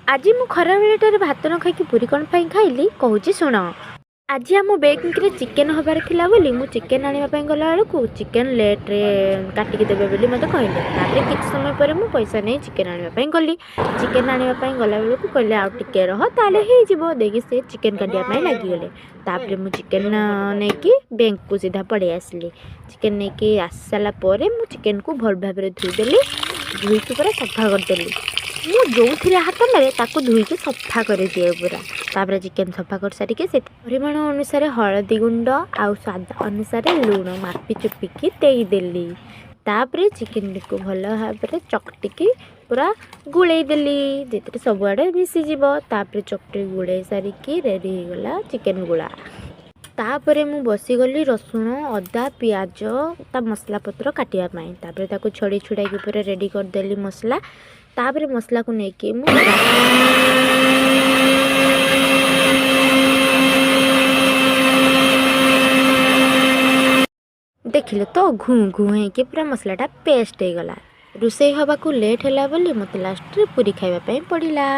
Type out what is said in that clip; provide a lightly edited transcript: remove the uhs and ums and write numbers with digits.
आज मु खरा बेलेटारे भात न खाई पूरी कौन खाइली कहूँ शुण। आज आम बेंक चिकेन हबार थिला बोली मु चिकेन आने गला बेलू चिकेन लेट्रे काटिकी देवे बोली मत कहले। तापर किसी समय पर मु पैसा नहीं चिकेन आने गली। चिकेन आने गला बेलू कहले आउ टिके रह ताले हो देखिए से चिकेन काटिया लगिगले। तापर मु चिकेन नहीं बैंक को सीधा पड़े आसली। चिकेन नहीं आस सारापर मु चिकेन को भल भाव धोईदेली। धोईकी पूरा सफा करदेली। मु जो हाथ मारे धोईकी सफा कर दिए पूरा। तापर चिकेन सफा कर सारिके से परिमाण अनुसार हलदी गुंड आउ स्वाद अनुसार लुण मापी चुपिकी देदेली। तापर चिकेन को भल भाव चकटिकी पूरा गुड़ेदेली जिते सबुआड़े मिसीज। तापर चकटी गुड़े सारिकी रेडी होगला चिकेन गुड़ा। तापर मु बसीगली रसुण अदा पियाज ता मसला पत्र काटापी। तापर ताको छड़ी छुड़ाई पूरा रेडी करदेली मसला। तापर मसला को लेकिन देखिले तो घू घू है पूरा मसलाटा पेस्ट हो गला। रोषे हवा को लेट है बोली मत लास्ट पूरी खाइबा पड़िला।